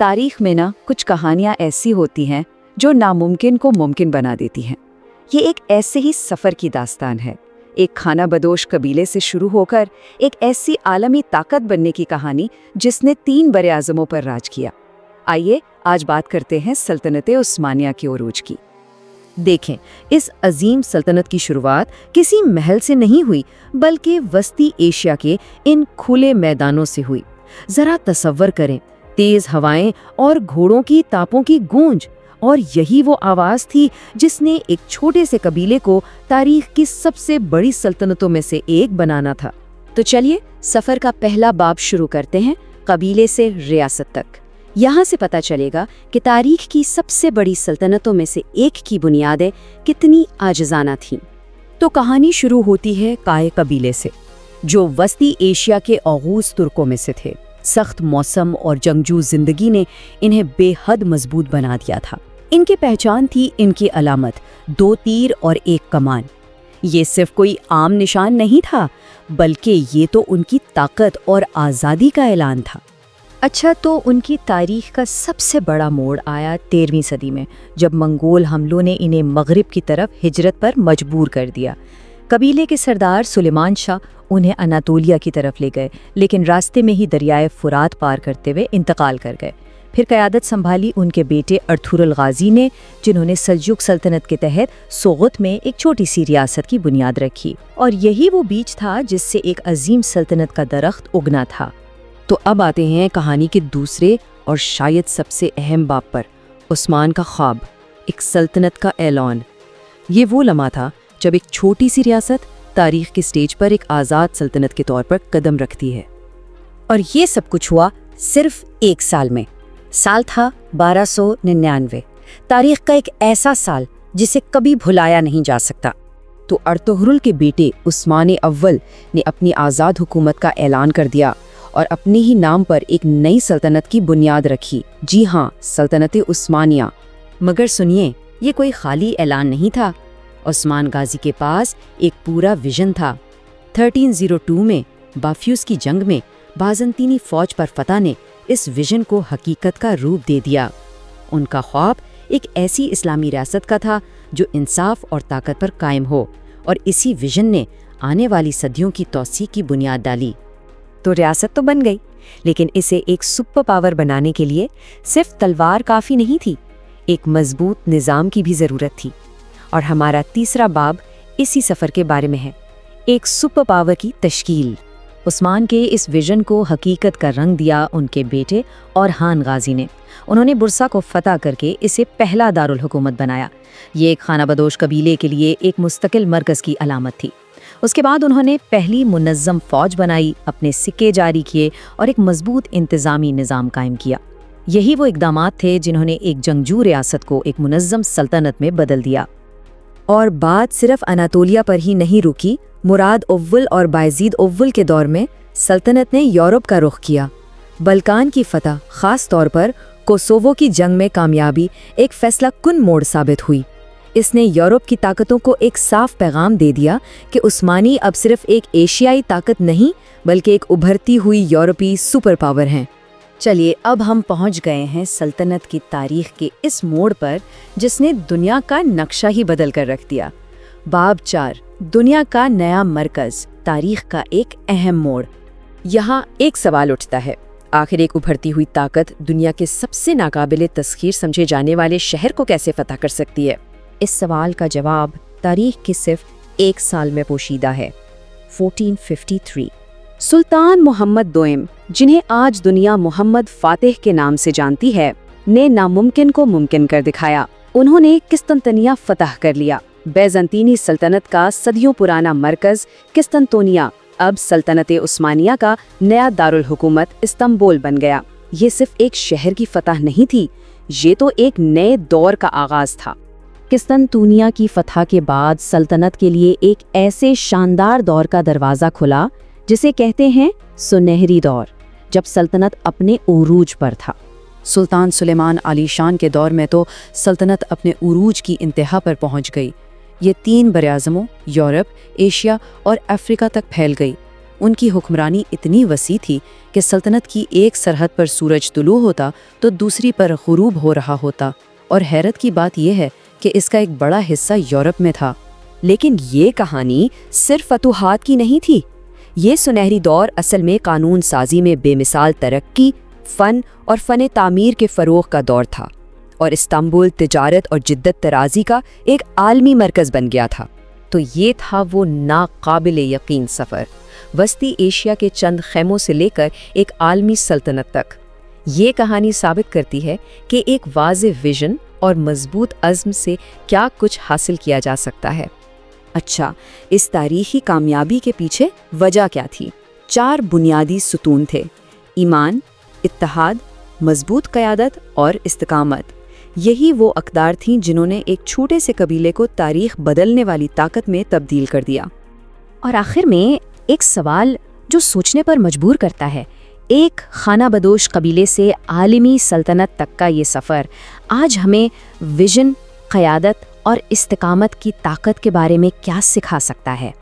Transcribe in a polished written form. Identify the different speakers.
Speaker 1: تاریخ میں نا کچھ کہانیاں ایسی ہوتی ہیں جو ناممکن کو ممکن بنا دیتی ہیں۔ یہ ایک ایسے ہی سفر کی داستان ہے، ایک خانہ بدوش قبیلے سے شروع ہو کر ایک ایسی عالمی طاقت بننے کی کہانی جس نے 3 براعظموں پر راج کیا۔ آئیے آج بات کرتے ہیں سلطنت عثمانیہ کے عروج کی۔
Speaker 2: دیکھیں، اس عظیم سلطنت کی شروعات کسی محل سے نہیں ہوئی بلکہ وسطی ایشیا کے ان کھلے میدانوں سے ہوئی۔ ذرا تصور کریں، تیز ہوائیں اور گھوڑوں کی تاپوں کی گونج، اور یہی وہ آواز تھی جس نے ایک چھوٹے سے قبیلے کو تاریخ کی سب سے بڑی سلطنتوں میں سے ایک بنانا تھا۔
Speaker 1: تو چلیے سفر کا پہلا باب شروع کرتے ہیں، قبیلے سے ریاست تک۔ یہاں سے پتہ چلے گا کہ تاریخ کی سب سے بڑی سلطنتوں میں سے ایک کی بنیادیں کتنی عاجزانہ تھیں۔
Speaker 2: تو کہانی شروع ہوتی ہے کائے قبیلے سے، جو وسطی ایشیا کے اوغوز ترکوں میں سے تھے۔ سخت موسم اور جنگجو زندگی نے انہیں بے حد مضبوط بنا دیا تھا۔ ان کی پہچان تھی ان کی علامت، 2 تیر اور 1 کمان۔ یہ صرف کوئی عام نشان نہیں تھا، بلکہ یہ تو ان کی طاقت اور آزادی کا اعلان تھا۔
Speaker 3: اچھا، تو ان کی تاریخ کا سب سے بڑا موڑ آیا 13ویں صدی میں، جب منگول حملوں نے انہیں مغرب کی طرف ہجرت پر مجبور کر دیا۔ قبیلے کے سردار سلیمان شاہ انہیں اناطولیہ کی طرف لے گئے، لیکن راستے میں ہی دریائے فرات پار کرتے ہوئے انتقال کر گئے۔ پھر قیادت سنبھالی ان کے بیٹے ارطغرل غازی نے، جنہوں نے سلجوق سلطنت کے تحت سوغت میں ایک چھوٹی سی ریاست کی بنیاد رکھی، اور یہی وہ بیج تھا جس سے ایک عظیم سلطنت کا درخت اگنا تھا۔
Speaker 2: تو اب آتے ہیں کہانی کے دوسرے اور شاید سب سے اہم باب پر، عثمان کا خواب، ایک سلطنت کا اعلان۔ یہ وہ لمحہ تھا جب ایک چھوٹی سی ریاست تاریخ کے سٹیج پر ایک آزاد سلطنت کے طور پر قدم رکھتی ہے۔
Speaker 3: اور یہ سب کچھ ہوا صرف 1 سال میں۔ سال تھا 1299، تاریخ کا ایک ایسا سال جسے کبھی بھلایا نہیں جا سکتا۔
Speaker 2: تو ارطغرل کے بیٹے عثمان اول نے اپنی آزاد حکومت کا اعلان کر دیا اور اپنے ہی نام پر ایک نئی سلطنت کی بنیاد رکھی۔ جی ہاں، سلطنت عثمانیہ۔
Speaker 3: مگر سنیے، یہ کوئی خالی اعلان نہیں تھا۔ عثمان غازی کے پاس ایک پورا ویژن تھا۔
Speaker 2: 1302 میں بافیوس کی جنگ میں بازنطینی فوج پر فتح نے اس ویژن کو حقیقت کا روپ دے دیا۔ ان کا خواب ایک ایسی اسلامی ریاست کا تھا جو انصاف اور طاقت پر قائم ہو، اور اسی ویژن نے آنے والی صدیوں کی توسیع کی بنیاد ڈالی۔
Speaker 1: تو ریاست تو بن گئی، لیکن اسے ایک سپر پاور بنانے کے لیے صرف تلوار کافی نہیں تھی، ایک مضبوط نظام کی بھی ضرورت تھی۔ اور ہمارا تیسرا باب اسی سفر کے بارے میں ہے، ایک سپر پاور کی تشکیل۔
Speaker 3: عثمان کے اس ویژن کو حقیقت کا رنگ دیا ان کے بیٹے اورحان غازی نے۔ انہوں نے برسا کو فتح کر کے اسے پہلا دارالحکومت بنایا۔ یہ ایک خانہ بدوش قبیلے کے لیے ایک مستقل مرکز کی علامت تھی۔ اس کے بعد انہوں نے پہلی منظم فوج بنائی، اپنے سکے جاری کیے اور ایک مضبوط انتظامی نظام قائم کیا۔ یہی وہ اقدامات تھے جنہوں نے ایک جنگجو ریاست کو ایک منظم سلطنت میں بدل دیا۔
Speaker 1: اور بات صرف اناطولیہ پر ہی نہیں رکی۔ مراد اول اور بایزید اول کے دور میں سلطنت نے یورپ کا رخ کیا۔ بلکان کی فتح، خاص طور پر کوسوو کی جنگ میں کامیابی، ایک فیصلہ کن موڑ ثابت ہوئی۔ اس نے یورپ کی طاقتوں کو ایک صاف پیغام دے دیا کہ عثمانی اب صرف ایک ایشیائی طاقت نہیں بلکہ ایک ابھرتی ہوئی یورپی سپر پاور ہیں۔
Speaker 3: چلیے اب ہم پہنچ گئے ہیں سلطنت کی تاریخ کے اس موڑ پر جس نے دنیا کا نقشہ ہی بدل کر رکھ دیا۔
Speaker 1: باب 4، دنیا کا نیا مرکز، تاریخ کا ایک اہم موڑ۔
Speaker 2: یہاں ایک سوال اٹھتا ہے، آخر ایک ابھرتی ہوئی طاقت دنیا کے سب سے ناقابل تسخیر سمجھے جانے والے شہر کو کیسے فتح کر سکتی ہے؟
Speaker 3: اس سوال کا جواب تاریخ کے صرف 1 سال میں پوشیدہ ہے، 1453۔
Speaker 1: سلطان محمد دوئم، جنہیں آج دنیا محمد فاتح کے نام سے جانتی ہے، نے ناممکن کو ممکن کر دکھایا۔ انہوں نے قسطنطنیہ فتح کر لیا۔ بیزنطینی سلطنت کا صدیوں پرانا مرکز قسطنطنیہ اب سلطنت عثمانیہ کا نیا دارالحکومت استنبول بن گیا۔ یہ صرف ایک شہر کی فتح نہیں تھی، یہ تو ایک نئے دور کا آغاز تھا۔
Speaker 3: قسطنطنیہ کی فتح کے بعد سلطنت کے لیے ایک ایسے شاندار دور کا دروازہ کھلا جسے کہتے ہیں سنہری دور، جب سلطنت اپنے عروج پر تھا۔
Speaker 2: سلطان سلیمان علی شان کے دور میں تو سلطنت اپنے عروج کی انتہا پر پہنچ گئی۔ یہ 3 براعظموں، یورپ، ایشیا اور افریقہ تک پھیل گئی۔ ان کی حکمرانی اتنی وسیع تھی کہ سلطنت کی ایک سرحد پر سورج طلوع ہوتا تو دوسری پر غروب ہو رہا ہوتا، اور حیرت کی بات یہ ہے کہ اس کا ایک بڑا حصہ یورپ میں تھا۔
Speaker 4: لیکن یہ کہانی صرف فتوحات کی نہیں تھی۔ یہ سنہری دور اصل میں قانون سازی میں بے مثال ترقی، فن اور فن تعمیر کے فروغ کا دور تھا، اور استنبول تجارت اور جدت طرازی کا ایک عالمی مرکز بن گیا تھا۔
Speaker 2: تو یہ تھا وہ ناقابل یقین سفر، وسطی ایشیا کے چند خیموں سے لے کر ایک عالمی سلطنت تک۔ یہ کہانی ثابت کرتی ہے کہ ایک واضح ویژن اور مضبوط عزم سے کیا کچھ حاصل کیا جا سکتا ہے۔
Speaker 4: اچھا، اس تاریخی کامیابی کے پیچھے وجہ کیا تھی؟ 4 بنیادی ستون تھے: ایمان، اتحاد، مضبوط قیادت اور استقامت۔ یہی وہ اقدار تھیں جنہوں نے ایک چھوٹے سے قبیلے کو تاریخ بدلنے والی طاقت میں تبدیل کر دیا۔
Speaker 3: اور آخر میں ایک سوال جو سوچنے پر مجبور کرتا ہے، ایک خانہ بدوش قبیلے سے عالمی سلطنت تک کا یہ سفر آج ہمیں ویژن، قیادت اور استقامت کی طاقت کے بارے میں کیا سکھا سکتا ہے؟